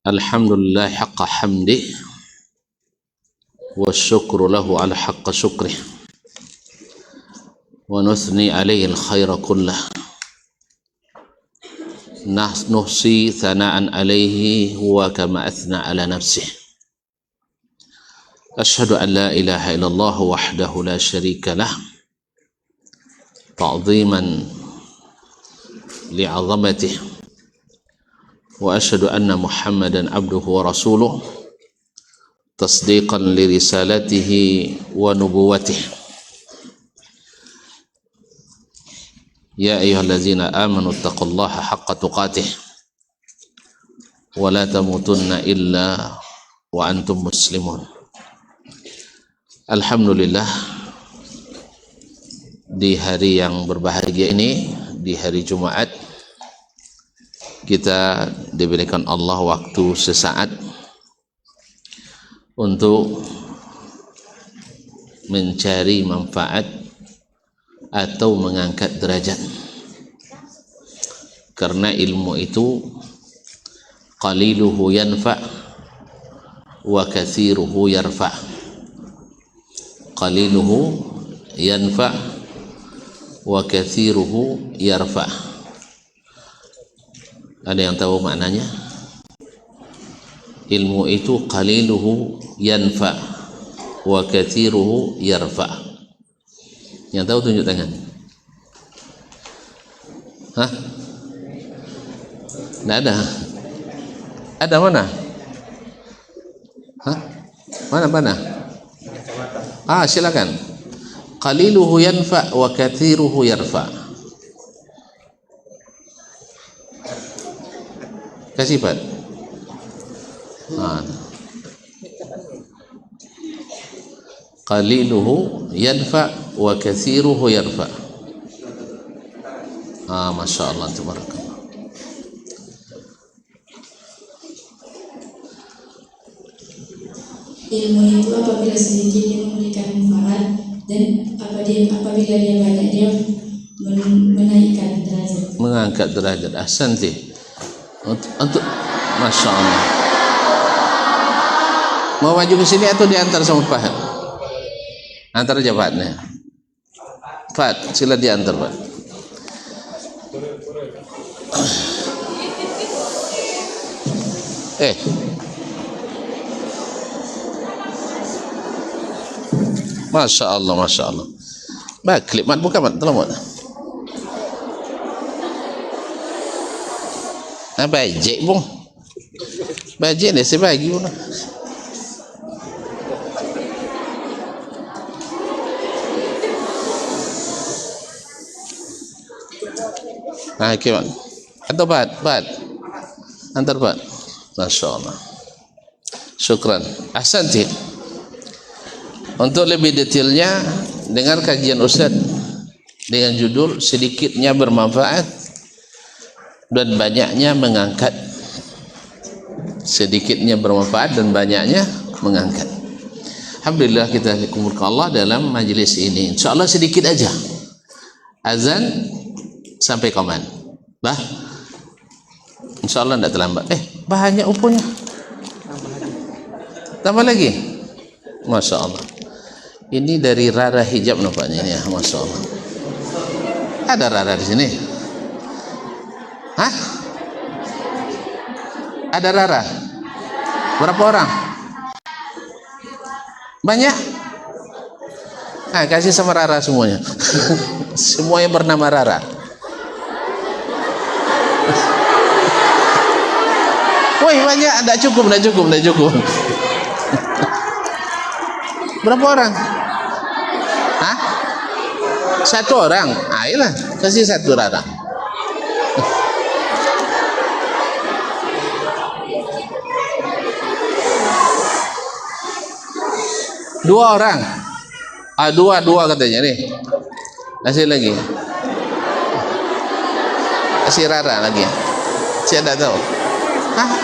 Alhamdulillah haqqa hamdih wa syukru lahu ala haqqa syukrih wa nuthni alaihi al-khaira kullah nuhsi thana'an alaihi huwa kama athna ala nafsih. Ashhadu an la ilaha illallah wahdahu la syarika lah ta'ziman li'azamatih wa asyhadu anna Muhammadan abduhu wa rasuluh tasdiqan li risalatihi wa nubuwwatihi. Ya ayyuhallazina amanu taqullaha haqqa tuqatih wa la tamutunna illa wa antum muslimun. Alhamdulillah, di hari yang berbahagia ini, di hari Jumat, kita diberikan Allah waktu sesaat untuk mencari manfaat atau mengangkat derajat, karena ilmu itu qaliluhu yanfa wa katsiruhu yarfa. Qaliluhu yanfa wa katsiruhu yarfa. Ada yang tahu maknanya? Ilmu itu qaliluhu yanfa wa katsiruhu yarfa. Yang tahu tunjuk tangan. Hah? Tidak ada. Ada mana? Hah? Mana? Silakan. Qaliluhu yanfa wa katsiruhu yarfa. Kasih Pak. Qaliluhu yanfa wa katsiruhu yarfa. Masya Allah, tabarakallah. Ilmu itu apabila sedikit dia memberikan manfaat, dan apabila dia banyak dia menaikkan derajat, mengangkat derajat. Ahsanti. Untuk Masya Allah. Mau maju ke sini atau diantar sama Fahad? Antar aja Fahadnya. Fahad, sila diantar Pak. Masya Allah, Masya Allah. Baik, klip mat buka mat, tolong mat. Bajik pun. Bajik ni saya bagi pun. Okay, Pak. Atau Pak. Antar Pak. Masya Allah. Syukran. Ahsanti. Untuk lebih detailnya, dengar kajian Ustaz dengan judul Sedikitnya Bermanfaat dan Banyaknya Mengangkat. Sedikitnya bermanfaat dan banyaknya mengangkat. Alhamdulillah, kita dikumpulkan Allah dalam majlis ini. InsyaAllah sedikit aja. Azan sampai koman. InsyaAllah tidak terlambat. Banyak upunya. Tambah lagi. Masya Allah. Ini dari Rara Hijab nampaknya ini ya. Masya Allah. Ada Rara di sini. Hah? Ada Rara? Berapa orang? Banyak? Kasih sama Rara semuanya. Semua yang bernama Rara. Woi, banyak. Tidak cukup. Berapa orang? Hah? Satu orang? Ayolah, kasih satu Rara. Dua orang. Dua katanya nih. Kasih lagi. Kasih Rara lagi. Saya tidak tahu.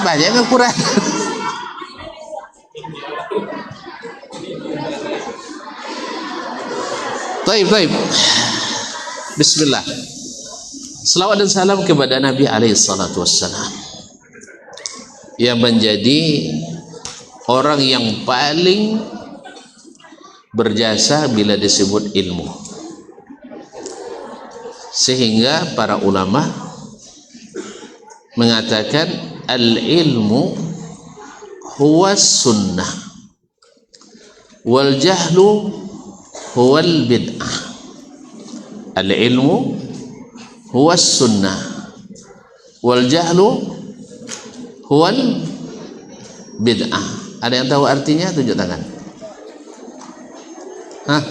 Banyak ke kurang? Taib. Bismillah. Selawat dan salam kepada Nabi alaihi salatu wassalam. yang menjadi orang yang paling berjasa bila disebut ilmu, sehingga para ulama mengatakan al-ilmu huwa sunnah wal jahlu huwa al-bid'ah. Al-ilmu huwa sunnah wal jahlu huwa al-bid'ah. Ada yang tahu artinya? Tunjuk tangan. Hah?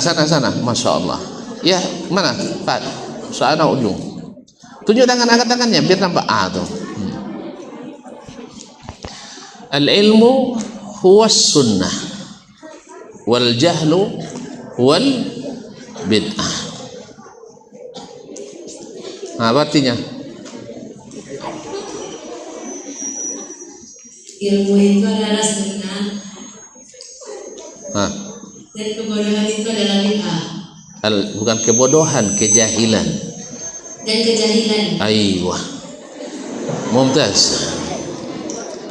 Sana, masya Allah. Ya, mana? Pak, sana ujung. Tunjuk tangan, angkat tangannya biar nampak tuh. Al-ilmu huwa sunnah wal jahlu wal bid'ah. Apa artinya? Ilmu itu adalah sunnah dan kebodohan itu adalah bid'ah. Bukan kebodohan, kejahilan. Dan kejahilan. Aywa, mumtaz.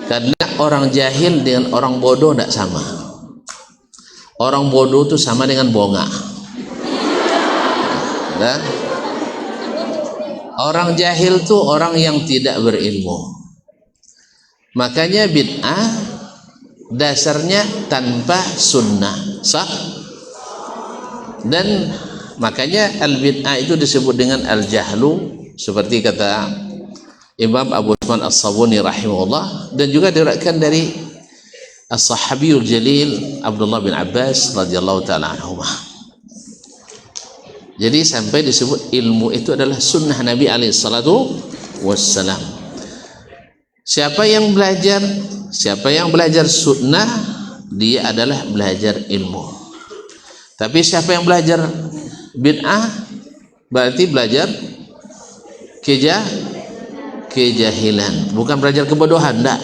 Karena orang jahil dengan orang bodoh tidak sama. Orang bodoh itu sama dengan bonga. Dan orang jahil itu orang yang tidak berilmu. Makanya bid'ah dasarnya tanpa sunnah, sah. Dan makanya al-bid'ah itu disebut dengan al-jahlu, seperti kata Imam Abu Utsman As-Sabuni rahimahullah, dan juga diriwayatkan dari as-sahabiyul jalil Abdullah bin Abbas radhiyallahu taala anhuma. Jadi sampai disebut ilmu itu adalah sunnah Nabi alaihi salatu wassalam. Siapa yang belajar sunnah, dia adalah belajar ilmu. Tapi siapa yang belajar bid'ah, berarti belajar kejahilan, bukan belajar kebodohan. Enggak.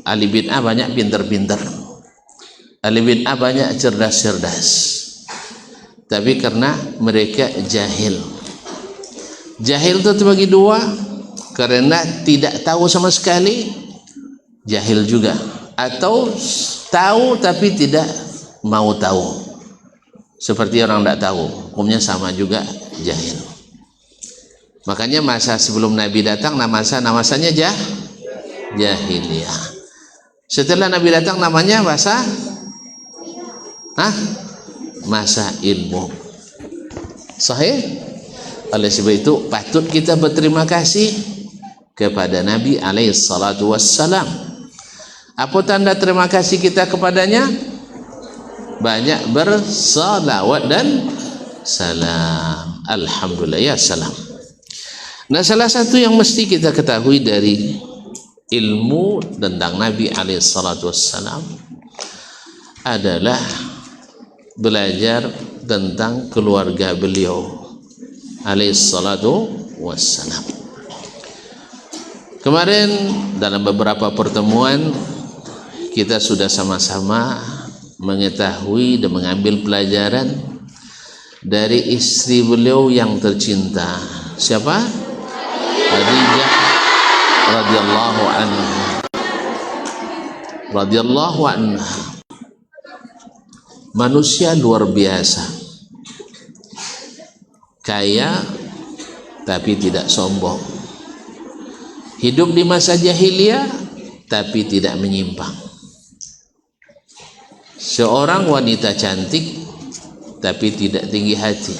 Ahli bid'ah banyak pintar-pintar, ahli bid'ah banyak cerdas-cerdas, tapi karena mereka jahil. Jahil itu terbagi dua, karena tidak tahu sama sekali, jahil juga, atau tahu tapi tidak mau tahu, seperti orang tidak tahu, hukumnya sama juga, jahil. Makanya masa sebelum Nabi datang namanya jahiliyah. Setelah Nabi datang namanya masa ilmu. Sahih? Oleh sebab itu patut kita berterima kasih kepada Nabi alaihi salatu wassalam. Apa tanda terima kasih kita kepadanya? Banyak bersalawat dan salam. Alhamdulillah ya salam. Nah, salah satu yang mesti kita ketahui dari ilmu tentang Nabi alaihi salatu wassalam adalah belajar tentang keluarga beliau alaihi salatu wassalam. Kemarin dalam beberapa pertemuan kita sudah sama-sama mengetahui dan mengambil pelajaran dari istri beliau yang tercinta. Siapa? Khadijah radhiyallahu anha. Manusia luar biasa, kaya tapi tidak sombong, hidup di masa jahiliyah tapi tidak menyimpang. Seorang wanita cantik tapi tidak tinggi hati.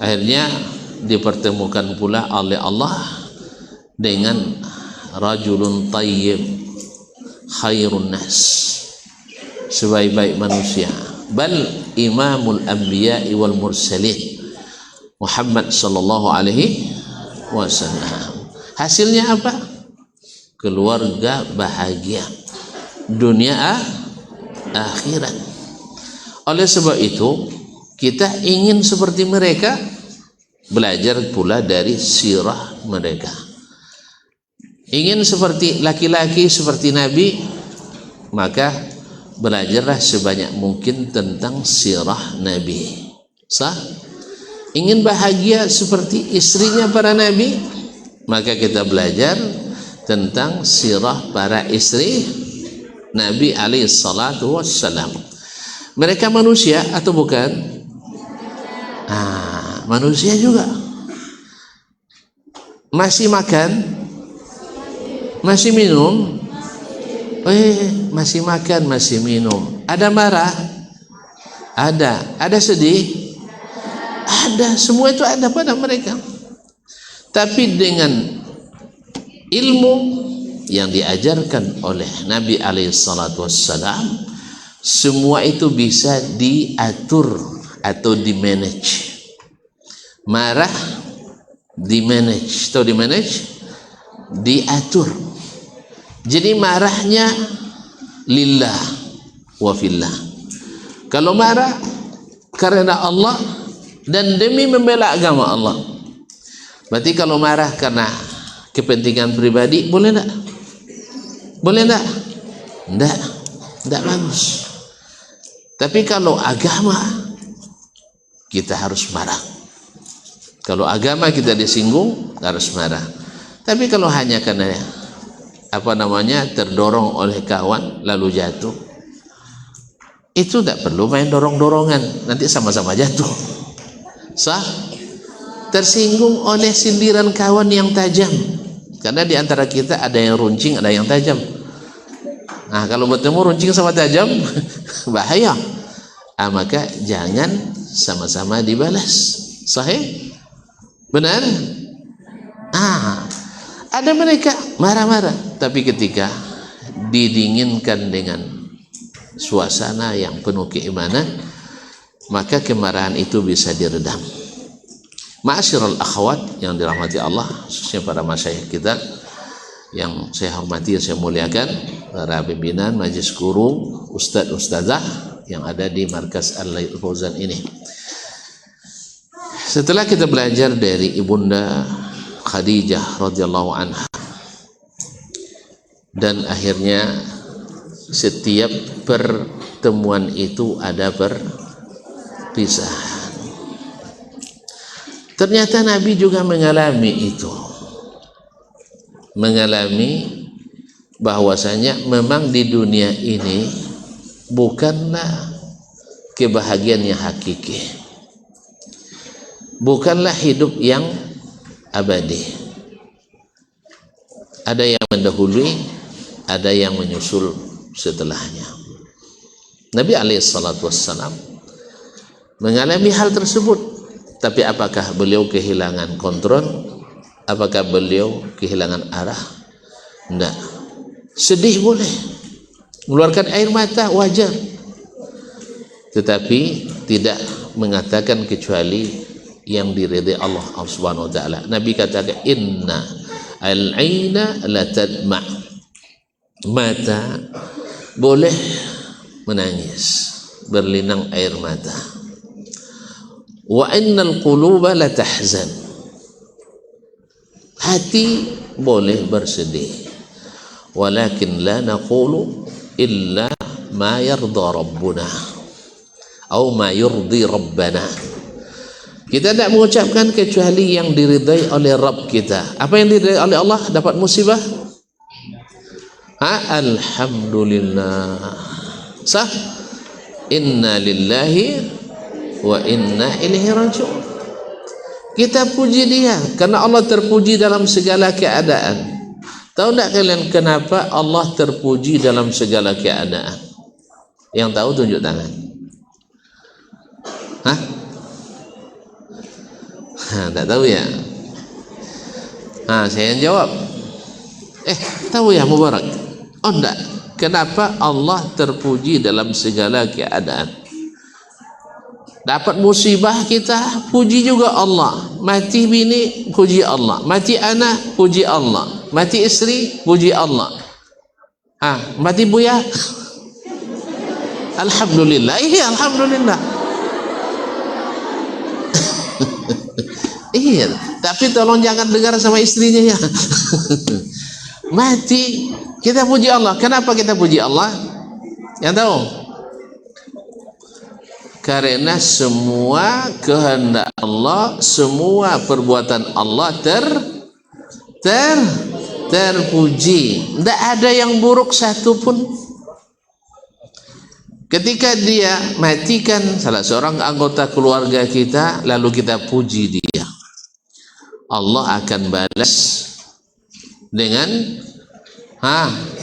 Akhirnya dipertemukan pula oleh Allah dengan rajulun tayyib khairun nas, sebaik-baik manusia, bal imamul anbiya'i wal mursalin, Muhammad sallallahu alaihi wasallam. Hasilnya apa? Keluarga bahagia dunia akhirat. Oleh sebab itu kita ingin seperti mereka, belajar pula dari sirah mereka. Ingin seperti laki-laki seperti Nabi, maka belajarlah sebanyak mungkin tentang sirah Nabi. Sah? Ingin bahagia seperti istrinya para Nabi, Maka kita belajar tentang sirah para istri Nabi alaihi salatu wassalam. Mereka manusia atau bukan? Manusia juga. Masih makan? Masih minum? Masih makan, masih minum. Ada marah? Ada. Ada sedih? Ada. Semua itu ada pada mereka. Tapi dengan ilmu yang diajarkan oleh Nabi alaihissalatu wassalam, semua itu bisa diatur atau dimanage. Marah dimanage atau dimanage, diatur. Jadi marahnya lillah wa fillah. Kalau marah karena Allah dan demi membela agama Allah. Berarti kalau marah karena kepentingan pribadi, boleh enggak? Boleh enggak? Enggak bagus. Tapi kalau agama, kita harus marah. Kalau agama kita disinggung, harus marah. Tapi kalau hanya karena terdorong oleh kawan lalu jatuh, itu tidak perlu main dorong-dorongan, nanti sama-sama jatuh. Sah? Tersinggung oleh sindiran kawan yang tajam, karena di antara kita ada yang runcing, ada yang tajam. Nah, kalau bertemu runcing sama tajam bahaya. Maka jangan sama-sama dibalas. Sahih? Benar? Ada mereka marah-marah, tapi ketika didinginkan dengan suasana yang penuh keimanan, maka kemarahan itu bisa diredam. Ma'asyiral akhwat yang dirahmati Allah, khususnya para masyayikh kita yang saya hormati, yang saya muliakan, para pimpinan, majelis guru, ustadz ustadzah yang ada di markas Al-Lail Fauzan ini. Setelah kita belajar dari ibunda Khadijah radhiyallahu anha, dan akhirnya setiap pertemuan itu ada perpisahan. Ternyata Nabi juga mengalami itu, mengalami bahwasanya memang di dunia ini bukanlah kebahagiaan yang hakiki, bukanlah hidup yang abadi. Ada yang mendahului, ada yang menyusul setelahnya. Nabi alaihissalatu wassalam mengalami hal tersebut. Tapi apakah beliau kehilangan kontrol? Apakah beliau kehilangan arah? Tidak. Sedih boleh, mengeluarkan air mata wajar, tetapi tidak mengatakan kecuali yang diridai Allah Subhanahu wa taala. Nabi katakan, inna al-aina la tadma'. Mata boleh menangis, berlinang air mata. Wa innal quluba la tahzan. Hati boleh bersedih. Walakin la naqulu illa ma yarda rabbuna atau ma yurdi rabbana. Kita tidak mengucapkan kecuali yang diridai oleh Rabb kita. Apa yang diridai oleh Allah? Dapat musibah? Alhamdulillah. Sah? Inna lillahi wa inna ilaihi raji'un. Kita puji dia karena Allah terpuji dalam segala keadaan. Tahu tak kalian kenapa Allah terpuji dalam segala keadaan? Yang tahu tunjuk tangan. Tak tahu ya? Saya yang jawab. Tahu ya Mubarak? Oh enggak. Kenapa Allah terpuji dalam segala keadaan? Dapat musibah kita, puji juga Allah. Mati bini, puji Allah. Mati anak, puji Allah. Mati istri, puji Allah. Mati buaya, alhamdulillah. Iya, alhamdulillah. Iya, tapi tolong jangan dengar sama istrinya ya. Mati, kita puji Allah. Kenapa kita puji Allah? Yang tahu? Karena semua kehendak Allah, semua perbuatan Allah terpuji. Tidak ada yang buruk satu pun. Ketika dia matikan salah seorang anggota keluarga kita, lalu kita puji dia, Allah akan balas dengan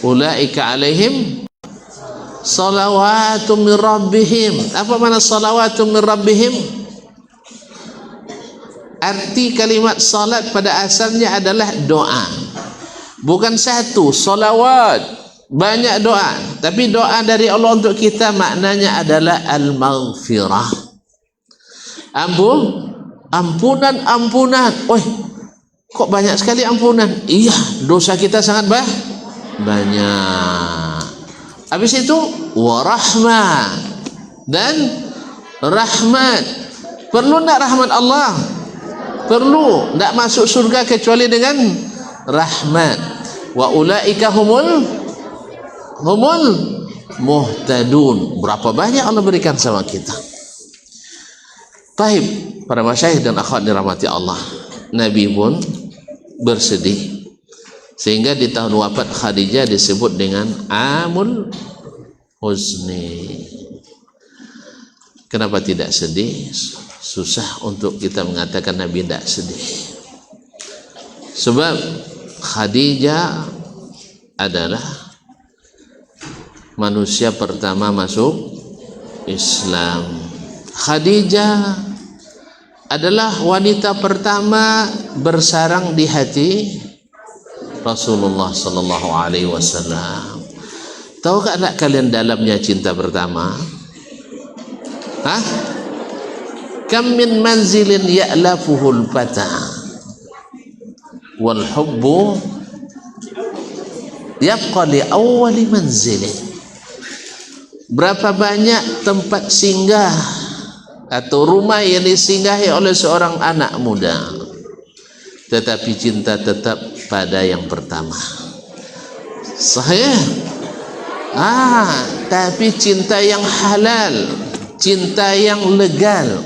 ulaika alaihim salawatum min rabbihim. Apa makna salawatum min rabbihim? Arti kalimat salat pada asalnya adalah doa. Bukan satu, salawat, banyak doa. Tapi doa dari Allah untuk kita maknanya adalah al-maghfirah. Ampunan. Kok banyak sekali ampunan? Iya, dosa kita sangat banyak. Habis itu warahmah dan rahmat. Perlu tak rahmat Allah? Perlu. Tak masuk surga kecuali dengan rahmat. Wa ulaika humul muhtadun. Berapa banyak Allah berikan sama kita. Taib, para masyayikh dan akhwat dirahmati Allah, Nabi pun bersedih, sehingga di tahun wafat Khadijah disebut dengan Amul Huzni. Kenapa tidak sedih? Susah untuk kita mengatakan Nabi tidak sedih. Sebab Khadijah adalah manusia pertama masuk Islam. Khadijah adalah wanita pertama bersarang di hati Rasulullah sallallahu alaihi wasallam. Tahukah tak kalian dalamnya cinta pertama? Kam min manzilin ya'lafuhul fata wal hubbu yabqa li awwali manzilin. Berapa banyak tempat singgah atau rumah yang disinggahi oleh seorang anak muda, tetapi cinta tetap pada yang pertama. Sahih? Tapi cinta yang halal, cinta yang legal.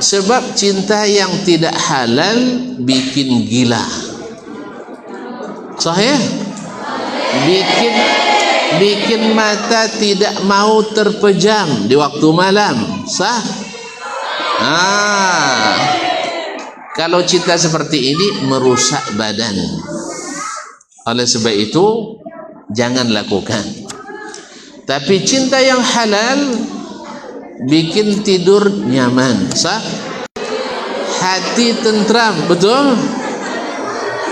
Sebab cinta yang tidak halal bikin gila. Sahih? Bikin mata tidak mau terpejam di waktu malam. Sah? Kalau cinta seperti ini merusak badan. Oleh sebab itu jangan lakukan. Tapi cinta yang halal bikin tidur nyaman. Sah? Hati tentram. Betul?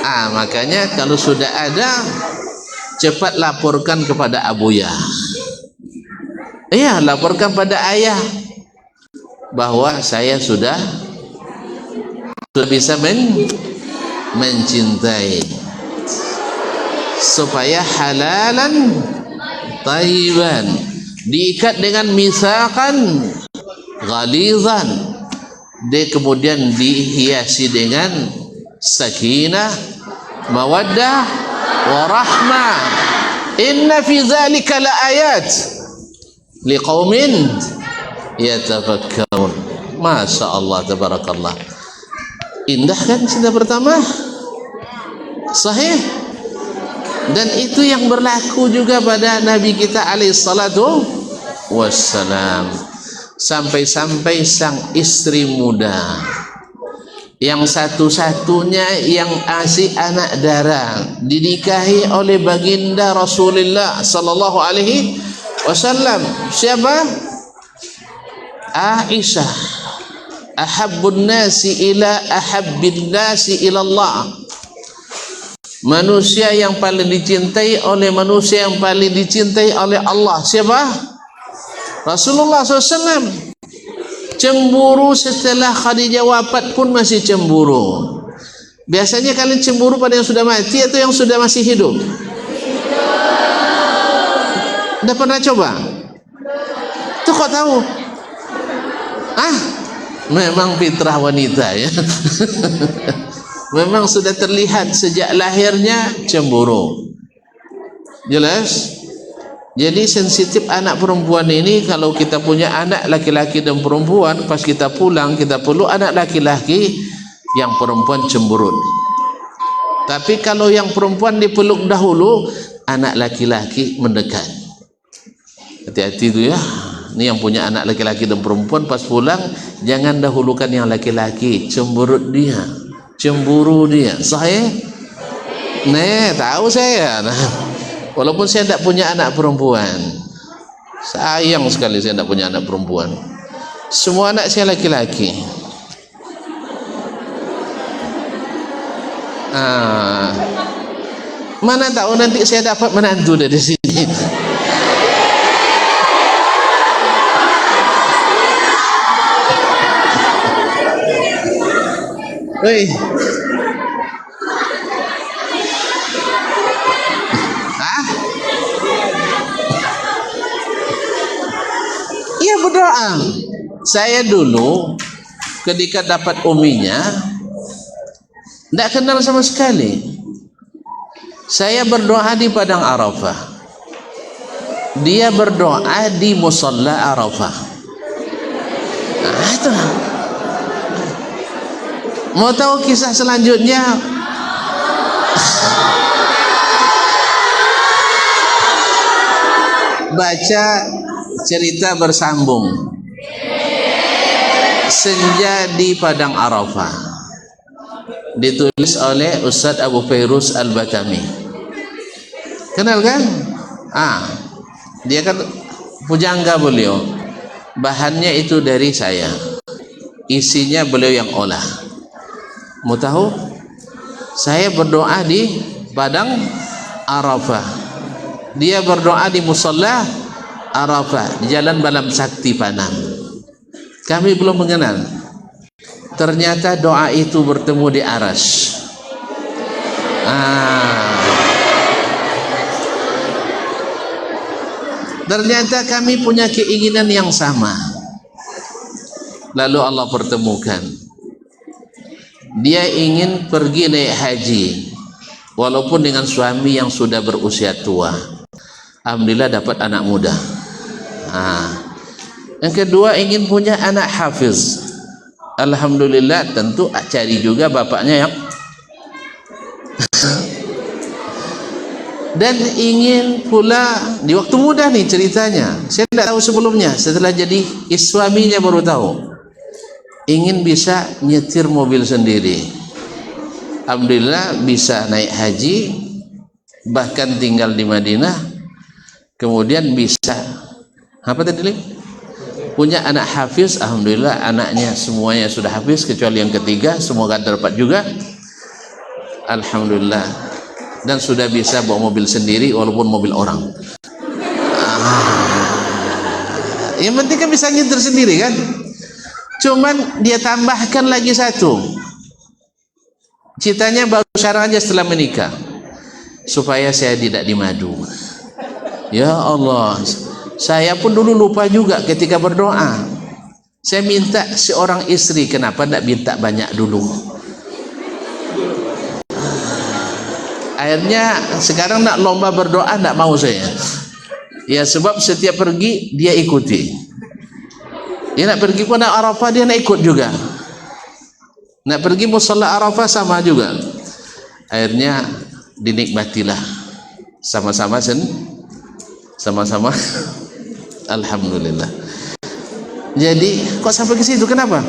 Makanya kalau sudah ada, cepat laporkan kepada Abuya. Iya, laporkan pada ayah bahwa saya sudah bisa mencintai, supaya halalan tayyiban, diikat dengan misakan ghalizan, dia kemudian dihiasi dengan sakinah, mawaddah, warahmah. Inna fi dzalika laayat liqaumin yatafakkarun. Masya Allah, tabarakallah. Indah kan cinta pertama? Sahih? Dan itu yang berlaku juga pada Nabi kita alaihi salatu wassalam. Sampai-sampai sang istri muda yang satu-satunya yang asih anak darah dinikahi oleh baginda Rasulullah sallallahu alaihi wasallam. Siapa? Aisyah. Ahabbun nasi ila ahabbin nasi ila Allah. Manusia yang paling dicintai oleh manusia yang paling dicintai oleh Allah. Siapa? Rasulullah SAW. Cemburu setelah Khadijah wafat pun masih cemburu. Biasanya kalian cemburu pada yang sudah mati atau yang sudah masih hidup? Udah pernah coba? Tuh kok tahu? Memang fitrah wanita ya. Memang sudah terlihat sejak lahirnya cemburu. Jelas? Jadi sensitif anak perempuan ini. Kalau kita punya anak laki-laki dan perempuan, pas kita pulang kita perlu anak laki-laki yang perempuan cemburut. Tapi kalau yang perempuan dipeluk dahulu, anak laki-laki mendekat. Hati-hati itu ya. Ini yang punya anak laki-laki dan perempuan, pas pulang jangan dahulukan yang laki-laki, cemburut dia, cemburu dia. Saya tahu saya. Walaupun saya tidak punya anak perempuan, sayang sekali saya tidak punya anak perempuan. Semua anak saya laki-laki. Mana tahu nanti saya dapat menantu dari sini. Woi. Iya berdoa. Saya dulu ketika dapat uminya tidak kenal sama sekali. Saya berdoa di padang Arafah, dia berdoa di musalla Arafah. Itu. Mau tahu kisah selanjutnya? Baca cerita bersambung. Senja di padang Arafah, ditulis oleh Ustadz Abu Fairuz Al-Batami. Kenal kan? Dia kan pujangga beliau. Bahannya itu dari saya, isinya beliau yang olah. Mau tahu? Saya berdoa di padang Arafah, dia berdoa di musalla Arafah di Jalan Balam Sakti Panang. Kami belum mengenal. Ternyata doa itu bertemu di Aras. Ternyata kami punya keinginan yang sama. Lalu Allah pertemukan. Dia ingin pergi naik haji, walaupun dengan suami yang sudah berusia tua. Alhamdulillah dapat anak muda. Yang kedua ingin punya anak hafiz. Alhamdulillah tentu cari juga bapaknya yang dan ingin pula di waktu muda nih ceritanya. Saya tidak tahu sebelumnya, setelah jadi suaminya baru tahu. Ingin bisa nyetir mobil sendiri. Alhamdulillah bisa naik haji, bahkan tinggal di Madinah. Kemudian bisa apa tadi? Punya anak hafiz. Alhamdulillah anaknya semuanya sudah hafiz kecuali yang ketiga, semoga dapat juga. Alhamdulillah. Dan sudah bisa bawa mobil sendiri walaupun mobil orang. Yang penting kan bisa nyetir sendiri kan. Cuman dia tambahkan lagi satu. Citanya baru sekarang aja setelah menikah, supaya saya tidak dimadu. Ya Allah, saya pun dulu lupa juga ketika berdoa. Saya minta seorang istri, kenapa tidak minta banyak dulu? Akhirnya sekarang nak lomba berdoa tidak mau saya. Ya sebab setiap pergi dia ikuti. Dia nak pergi ke Arafah dia nak ikut juga. Nak pergi musalla Arafah sama juga. Akhirnya dinikmatilah sama-sama sama-sama. Alhamdulillah. Jadi kok sampai ke situ kenapa?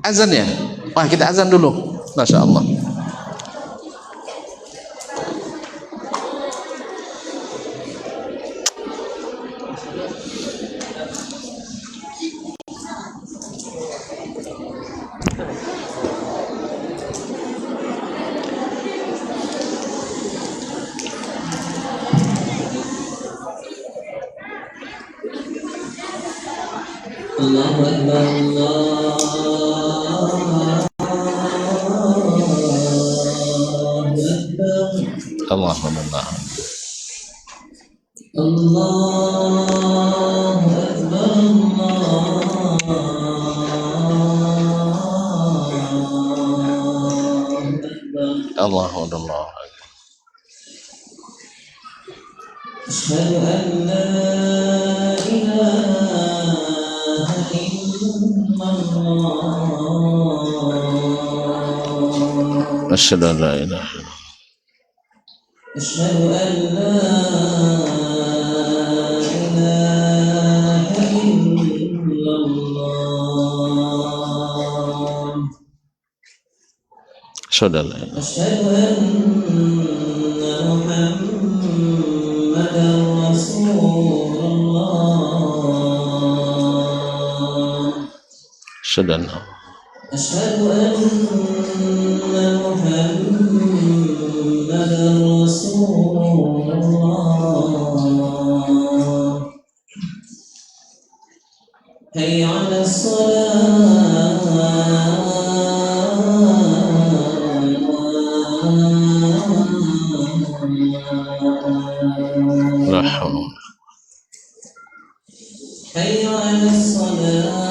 Azan ya? Wah kita azan dulu. Masya Allah. Allahu Akbar, Allahu Akbar. Allahu Akbar, Allahu Akbar. Asyhadu an la ilaha illallah. Asyhadu an la ilaha illallah. أشهد أن لا إله إلا الله Asyhadu an la ilaha أشهد أن محمدا رسول الله Asyhadu anna أشهد أن محمدا رسول الله حي على الصلاة la hawla حي على الصلاة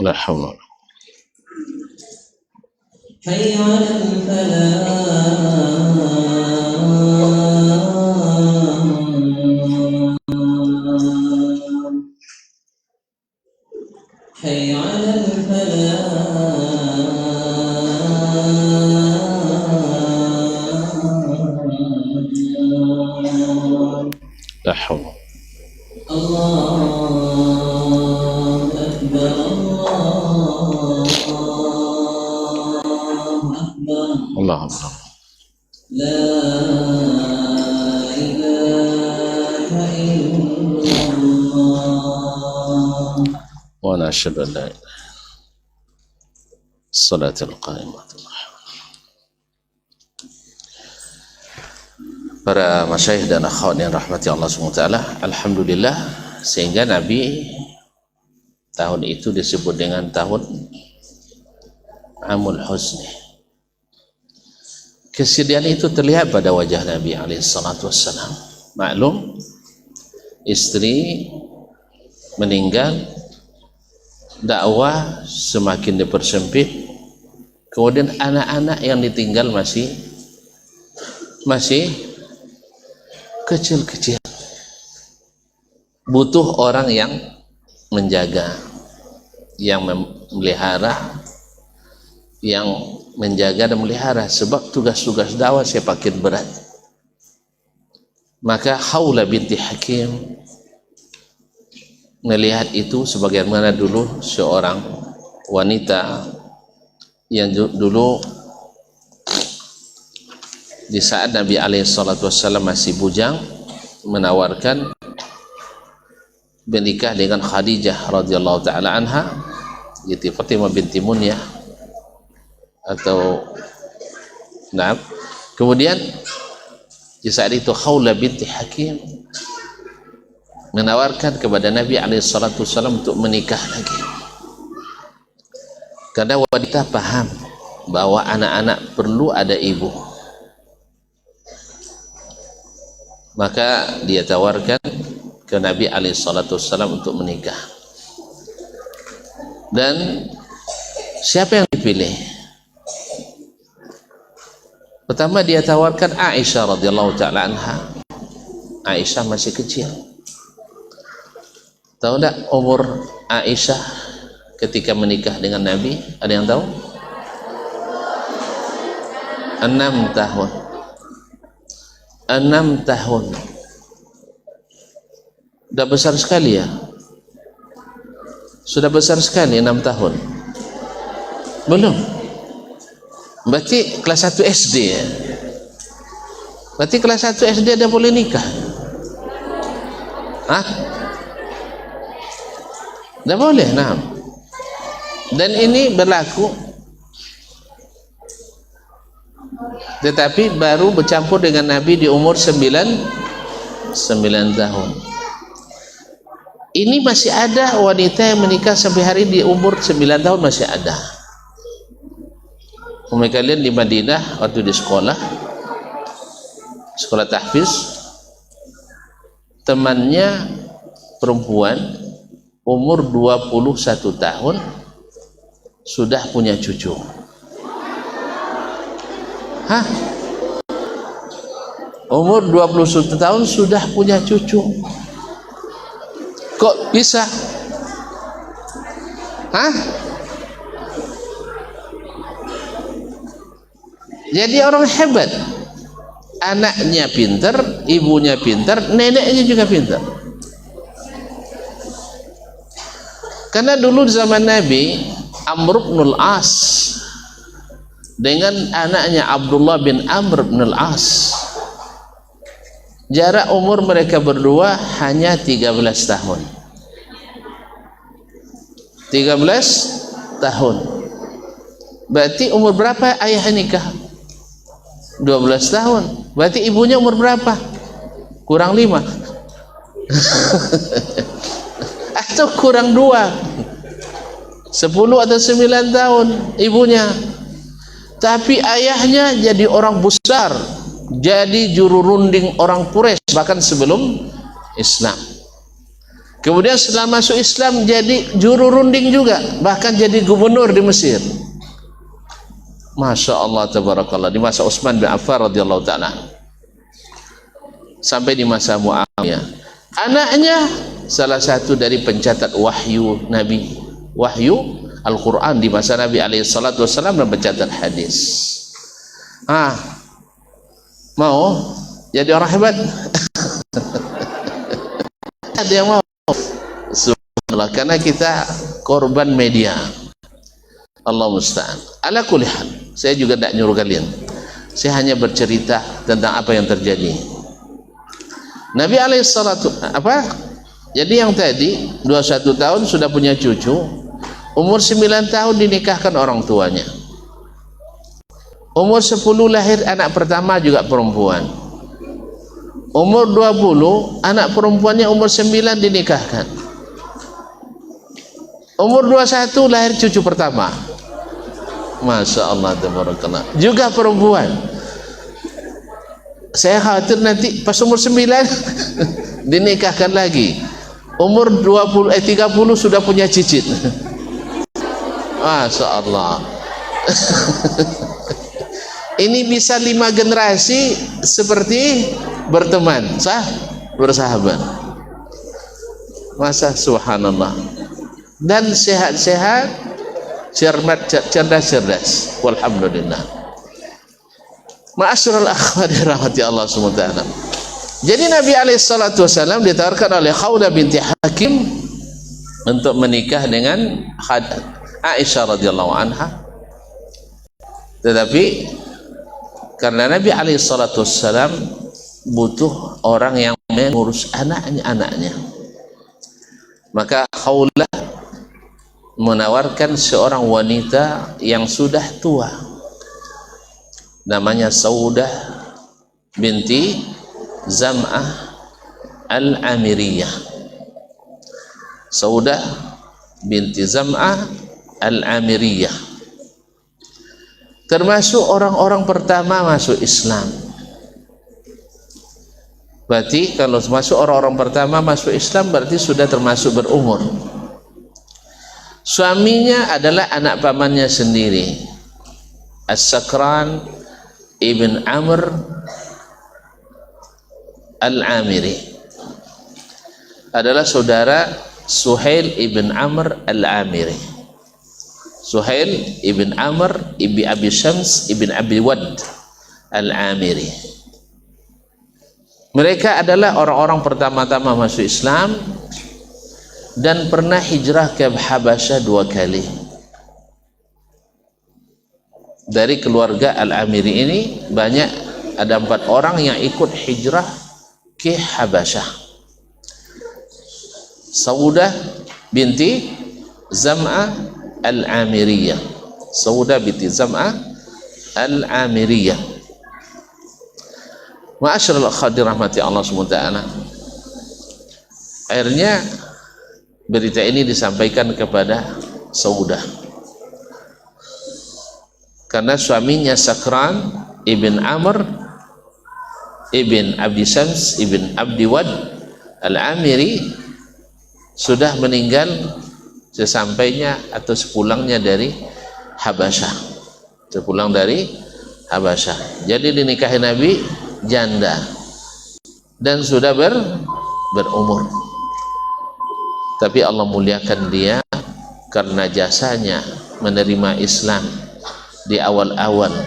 la hawla حي على الفلاح حي على الفلاح la hawla الله أكبر الله أكبر Allahu akbar. لا إله إلا الله Wa ana asyhadu an la ilaha Salatul qaimat. Para masyayikh dan akhwat yang rahmati Allah SWT, alhamdulillah, sehingga Nabi tahun itu disebut dengan tahun Amul Huzni. Kesedihan itu terlihat pada wajah Nabi SAW. Maklum, istri meninggal, dakwah semakin dipersempit, kemudian anak-anak yang ditinggal masih kecil-kecil, butuh orang yang menjaga, yang memelihara, yang menjaga dan memelihara, sebab tugas-tugas dakwah semakin berat. Maka Khawlah binti Hakim melihat itu sebagaimana dulu seorang wanita yang dulu di saat Nabi SAW masih bujang menawarkan menikah dengan Khadijah radhiyallahu taala anha, yaitu Fatimah binti Munyah atau kemudian di saat itu Khawlah binti Hakim menawarkan kepada Nabi SAW untuk menikah lagi, karena wanita paham bahwa anak-anak perlu ada ibu. Maka dia tawarkan ke Nabi SAW untuk menikah. Dan siapa yang dipilih? Pertama dia tawarkan Aisyah radhiyallahu taala anha. Aisyah masih kecil. Tahu tak umur Aisyah ketika menikah dengan Nabi? Ada yang tahu? 6 tahun. 6 tahun. Sudah besar sekali ya. Sudah besar sekali 6 tahun. Belum. Berarti kelas 1 SD ya. Berarti kelas 1 SD dia boleh nikah. Hah? Dah boleh, nah. Dan ini berlaku, tetapi baru bercampur dengan Nabi di umur 9 tahun. Ini masih ada wanita yang menikah sampai hari di umur 9 tahun, masih ada. Umum kalian di Madinah waktu di sekolah tahfiz, temannya perempuan umur 21 tahun sudah punya cucu. Hah? Umur 21 tahun sudah punya cucu. Kok bisa? Hah? Jadi orang hebat. Anaknya pintar, ibunya pintar, neneknya juga pintar. Karena dulu zaman Nabi, Amr bin Al-As dengan anaknya Abdullah bin Amr bin Al-As, jarak umur mereka berdua hanya 13 tahun. 13 tahun. Berarti umur berapa ayah nikah? 12 tahun. Berarti ibunya umur berapa? Kurang 5 atau kurang 2, 10 atau 9 tahun ibunya. Tapi ayahnya jadi orang besar, jadi juru runding orang Quraisy bahkan sebelum Islam. Kemudian setelah masuk Islam jadi juru runding juga, bahkan jadi gubernur di Mesir. Masya Allah tabarakallah, di masa Utsman bin Affan radhiyallahu ta'ala sampai di masa Muawiyah. Anaknya salah satu dari pencatat wahyu Nabi, wahyu Al-Quran di masa Nabi alaihissalatu wassalam, dan pencatat hadis. Mau jadi orang hebat? Ada yang mau? Subhanallah, karena kita korban media. Allah musta'an. Ala kulli hal, saya juga tidak nyuruh kalian, saya hanya bercerita tentang apa yang terjadi. Nabi alaihissalatu jadi yang tadi 21 tahun sudah punya cucu, umur 9 tahun dinikahkan orang tuanya, umur 10 lahir anak pertama juga perempuan, umur 20 anak perempuannya umur 9 dinikahkan, umur 21 lahir cucu pertama. Masya Allah tabarakallah, juga perempuan. Saya khawatir nanti pas umur 9 dinikahkan lagi, umur 30 sudah punya cicit. Masya Allah. Ini bisa 5 generasi seperti berteman, bersahabat. Masa subhanallah. Dan sehat-sehat, cerdas-cerdas. Walhamdulillah. Ma'asyiral akhwati rahmati Allah SWT. Jadi Nabi alaihissalatu wassalam ditawarkan oleh Khawlah binti Hakim untuk menikah dengan Aisyah radhiyallahu anha. Tetapi karena Nabi alaihissalatu wassalam butuh orang yang mengurus anaknya, maka Khawlah menawarkan seorang wanita yang sudah tua, namanya Saudah binti Zam'ah Al-Amiriyah. Saudah binti Zam'ah Al-Amiriyah termasuk orang-orang pertama masuk Islam. Berarti kalau masuk orang-orang pertama masuk Islam berarti sudah termasuk berumur. Suaminya adalah anak pamannya sendiri, As-Sakran ibn Amr Al-Amiri, adalah saudara Suhail ibn Amr Al-Amiri. Suhail ibn Amr ibn Abi Syams ibn Abi Wad Al-Amiri. Mereka adalah orang-orang pertama-tama masuk Islam dan pernah hijrah ke Habasyah 2 kali. Dari keluarga Al-Amiri ini banyak, ada 4 orang yang ikut hijrah ke Habasyah. Saudah binti Zam'ah Al-Amiriyah. Saudah binti Zam'ah Al-Amiriyah. Ma'asyiral akhwati rahmati Allah SWT. Akhirnya berita ini disampaikan kepada Saudah, karena suaminya Sakran ibn Amr ibn Abdi Syams ibn Abdi Wad Al-Amiri sudah meninggal sesampainya atau sepulangnya dari Habasyah. Sepulang dari Habasyah. Jadi dinikahi Nabi janda dan sudah berumur. tapi Allah muliakan dia karena jasanya menerima Islam di awal-awal,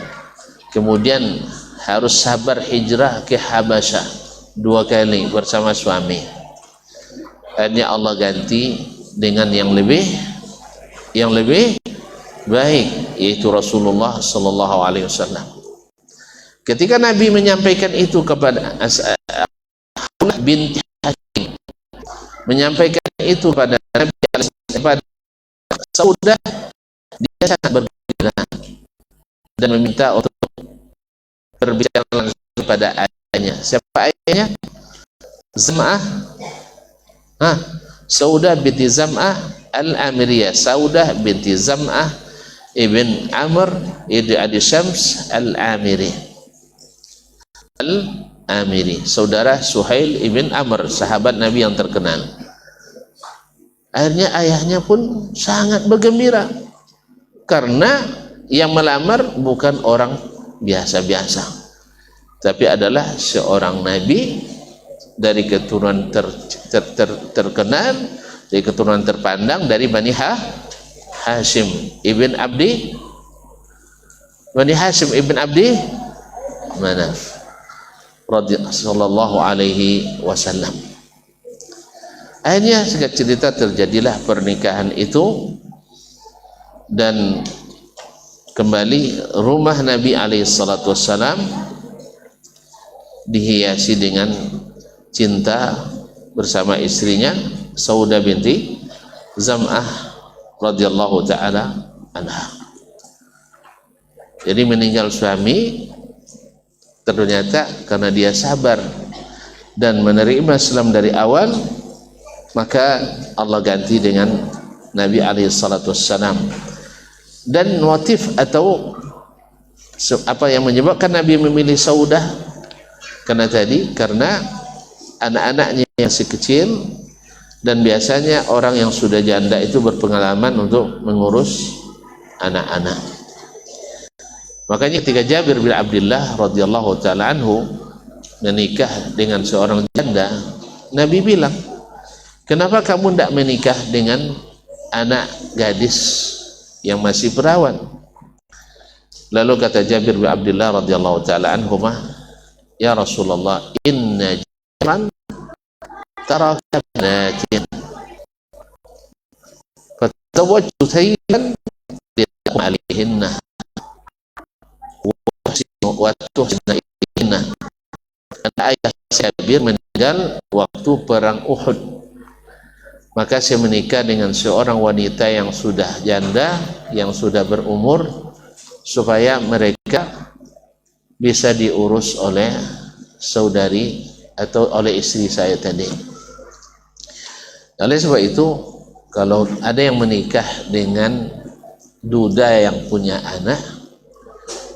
kemudian harus sabar hijrah ke Habasyah 2 kali bersama suami. Akhirnya Allah ganti dengan yang lebih baik, yaitu Rasulullah sallallahu alaihi wasallam. Ketika Nabi menyampaikan itu kepada Haulah binti Hakim, menyampaikan itu pada Nabi, kepada Saudah, dia sangat bergembira dan meminta untuk berbicara langsung kepada ayahnya. Siapa ayahnya? Zam'ah, Saudah binti Zam'ah al-Amiriyah. Saudah binti Zam'ah ibn Amr ibn Adi Syams al-Amiri, saudara Suhail ibn Amr, sahabat Nabi yang terkenal. Akhirnya ayahnya pun sangat bergembira karena yang melamar bukan orang biasa-biasa, tapi adalah seorang nabi dari keturunan terkenal, dari keturunan terpandang dari Bani Hashim ibn Abdi Manaf radhiyallahu alaihi wasallam. Akhirnya singkat cerita terjadilah pernikahan itu, dan kembali rumah Nabi alaihi salatu wassalam dihiasi dengan cinta bersama istrinya Saudah binti Zam'ah radhiyallahu taala anha. Jadi meninggal suami, ternyata karena dia sabar dan menerima Islam dari awal, maka Allah ganti dengan Nabi alaihi salatu wassalam. Dan motif atau apa yang menyebabkan Nabi memilih Saudah karena anak-anaknya yang masih kecil, dan biasanya orang yang sudah janda itu berpengalaman untuk mengurus anak-anak. Makanya ketika Jabir bin Abdullah radhiyallahu taala anhu menikah dengan seorang janda, Nabi bilang, "Kenapa kamu tidak menikah dengan anak gadis yang masih perawan?" Lalu kata Jabir bin Abdullah radhiyallahu taala anhu, "Ya Rasulullah, inna Jabran taraka banatin fatawajju thayyan liyakum alihinna wa tuhsina ihinna." Ayah Jabir meninggal waktu perang Uhud, maka saya menikah dengan seorang wanita yang sudah janda, yang sudah berumur, supaya mereka bisa diurus oleh saudari atau oleh istri saya tadi. Oleh sebab itu, kalau ada yang menikah dengan duda yang punya anak,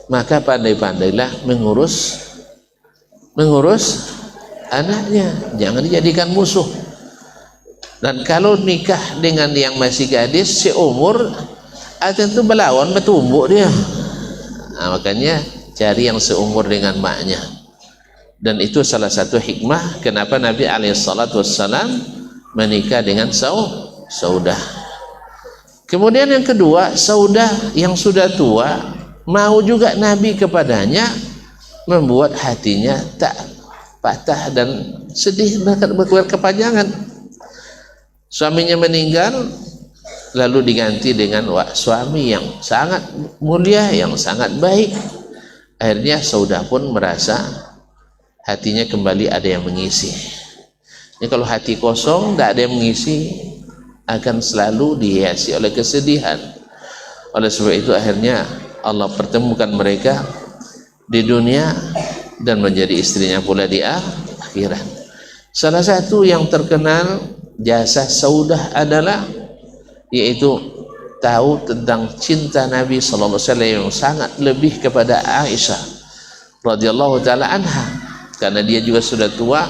maka pandai-pandailah mengurus anaknya, jangan dijadikan musuh. Dan kalau nikah dengan yang masih gadis seumur, tentu berlawan bertumbuk dia. Makanya cari yang seumur dengan maknya. Dan itu salah satu hikmah kenapa Nabi alaihissalam menikah dengan Saudah. Kemudian yang kedua, Saudah yang sudah tua, mau juga Nabi kepadanya, membuat hatinya tak patah dan sedih berkepanjangan. Suaminya meninggal, lalu diganti dengan suami yang sangat mulia, yang sangat baik. Akhirnya Saudah pun merasa hatinya kembali ada yang mengisi. Ini kalau hati kosong, tidak ada yang mengisi, akan selalu dihiasi oleh kesedihan. Oleh sebab itu akhirnya Allah pertemukan mereka di dunia dan menjadi istrinya pula di akhirat. Salah satu yang terkenal jasa Saudah adalah yaitu tahu tentang cinta Nabi sallallahu alaihi wasallam yang sangat lebih kepada Aisyah radhiyallahu taala anha. Karena dia juga sudah tua,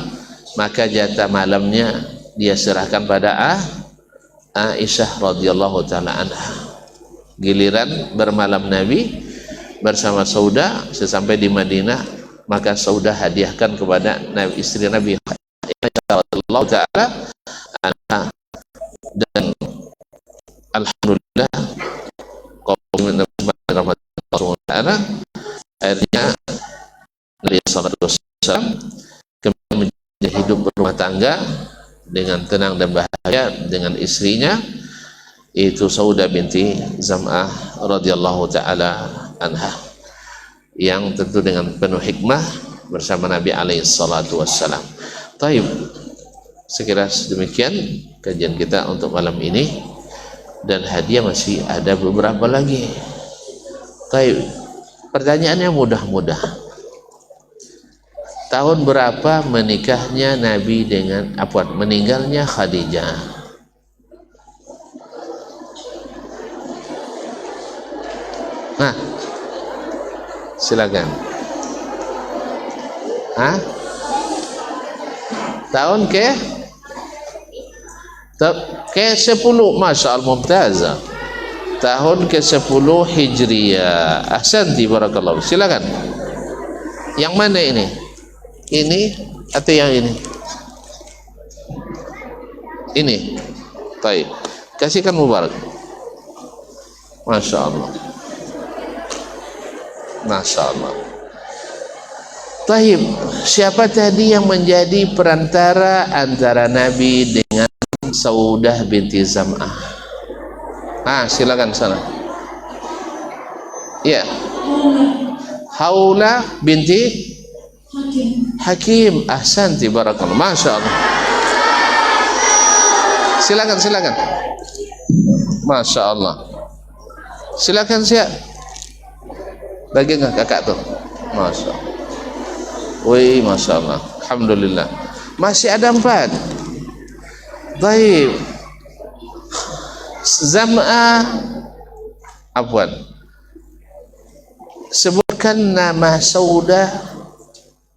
maka jatah malamnya dia serahkan pada Aisyah radhiyallahu taala anha. Giliran bermalam Nabi bersama Saudah, sesampai di Madinah, maka Saudah hadiahkan kepada istri Nabi radhiyallahu taala anha Dan alhamdulillah kaum Allah akhirnya Nabi sallallahu alaihi wasallam kembali hidup berumah tangga dengan tenang dan bahagia dengan istrinya, itu Saudah binti Zam'ah radhiyallahu taala anha, yang tentu dengan penuh hikmah bersama Nabi alaihi salatu wassalam. Taib, sekira demikian kajian kita untuk malam ini, dan hadiah masih ada beberapa lagi. Taib, pertanyaannya mudah-mudah. Tahun berapa menikahnya Nabi dengan meninggalnya Khadijah? Nah, silakan. Tahun ke-10, Masya Allah, mumtazah. Tahun ke-10 Hijriyah. Ahsanti, barakallahu. Silakan. Yang mana ini? Ini atau yang ini? Ini. Baik. Kasihkan mubarak. Masya Allah. Masya Allah. Taib, siapa tadi yang menjadi perantara antara Nabi dengan Saudah binti Zam'ah? Silakan sana. Ya. Haula binti Hakim. Ahsanti, barakallah. Masya Allah. Silakan. Masya Allah. Silakan siap. Bagi enggak kakak tuh? Masya Allah. Wih, Masya Allah. Alhamdulillah. Masih ada 4. Baik. Zam'ah, afwan, sebutkan nama Saudah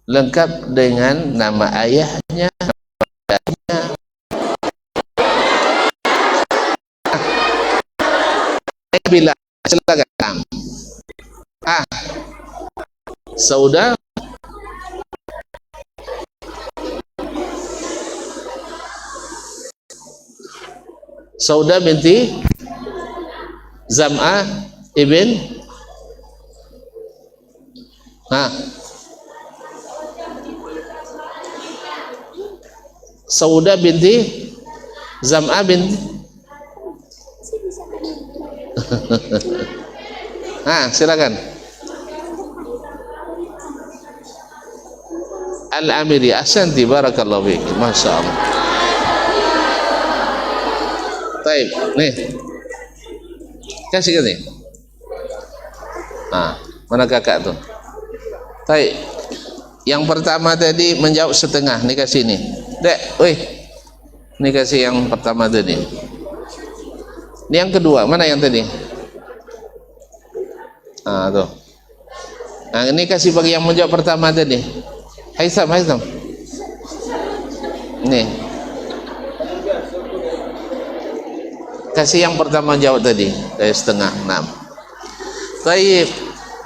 lengkap dengan nama ayahnya. Bila silakan. Saudah Saudah binti Zam'ah ibn Saudah binti Zam'ah binti silakan. Al-Amiri. Ahsanti, barakallahu fiik. Masya Allah. Baik, nih. Kasih ke nih. Mana kakak tuh? Baik. Yang pertama tadi menjawab setengah, nih kasih nih. Dek, wih. Nih kasih yang pertama tadi. Ini yang kedua, mana yang tadi? Tuh. Ini kasih bagi yang menjawab pertama tadi. Haitham. Nih. Kasih yang pertama jawab tadi, dari setengah 6. Baik,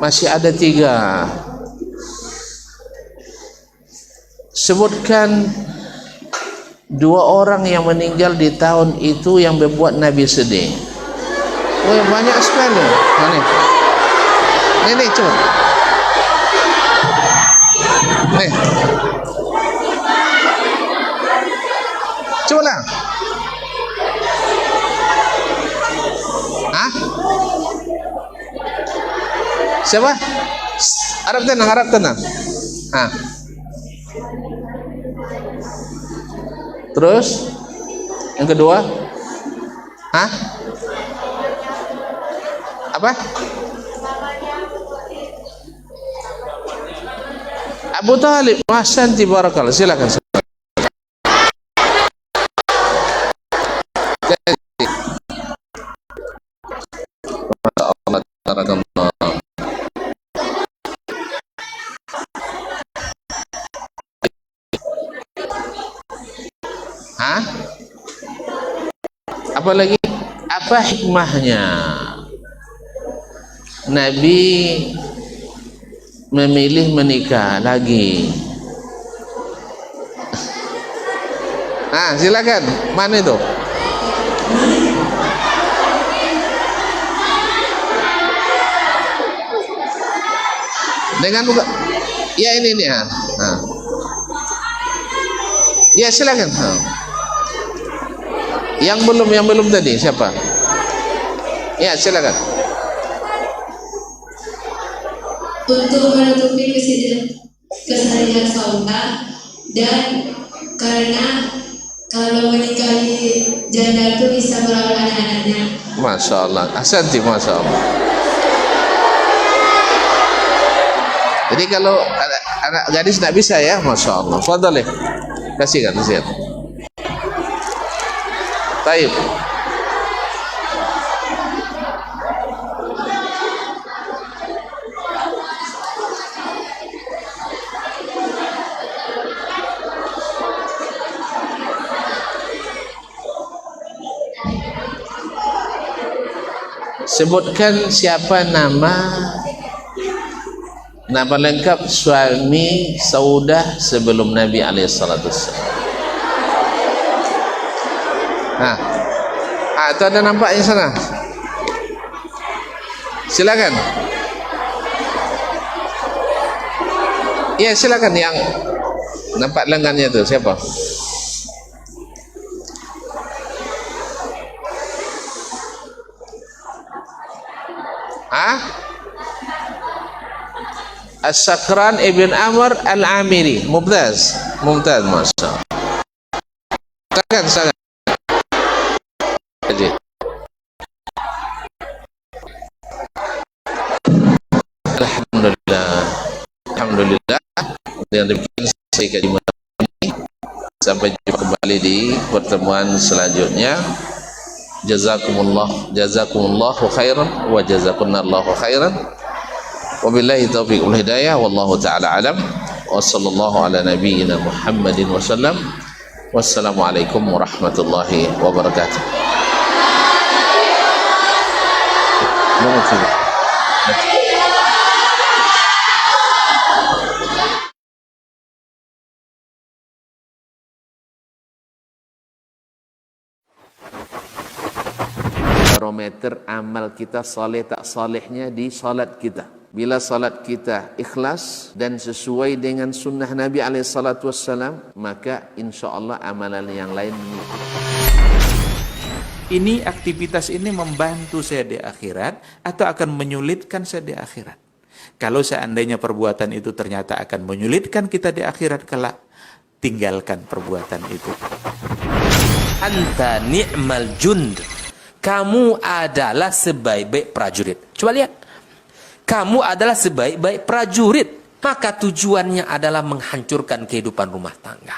masih ada 3. Sebutkan 2 orang yang meninggal di tahun itu yang membuat Nabi sedih. Wah, banyak sekali. Nih, coba. Nih. Coba lah. Siapa? Harap tenang. Terus yang kedua? Apa? Abu Talib. Ahsanti, barakallah. Silakan. Apalagi apa hikmahnya Nabi memilih menikah lagi? Silakan. Mana itu? Dengan buka. Ya ini ha. Ha. Ya silakan. Ha. Yang belum tadi siapa? Ya silakan. Untuk menutupi keseharian sauna, dan karena kalau menikahi janda itu bisa merawat anak-anaknya. Masya Allah. Ahsanti, Masya Allah. Jadi kalau anak gadis tidak bisa ya, Masya Allah. Fadal ya. Kasihkan, kasihkan. Baik. Sebutkan siapa nama lengkap suami Saudah sebelum Nabi alaihissalatu wassalam. Itu ada nampak yang sana. Silakan. Ya silakan yang nampak lengannya itu siapa? As-Sakran ibn Amr al-Amiri. Mumtaz, Masya Allah. Silakan. Alhamdulillah. Dengan demikian saya kaji ini. Sampai jumpa kembali di pertemuan selanjutnya. Jazakumullahu khairan wa jazakumullahu khairan. Wabillahi taufiq wal hidayah, wallahu taala alam. Wa sallallahu ala nabiyyina Muhammadin wa sallam. Wassalamualaikum warahmatullahi wabarakatuh. Barometer amal kita saleh tak salehnya di salat kita. Bila salat kita ikhlas dan sesuai dengan sunnah Nabi SAW, maka insya Allah amalan yang lain mengikut. Ini aktivitas ini membantu saya di akhirat atau akan menyulitkan saya di akhirat? Kalau seandainya perbuatan itu ternyata akan menyulitkan kita di akhirat kelak, tinggalkan perbuatan itu. Anta ni'mal jund. Kamu adalah sebaik-baik prajurit. Coba lihat. Kamu adalah sebaik-baik prajurit. Maka tujuannya adalah menghancurkan kehidupan rumah tangga.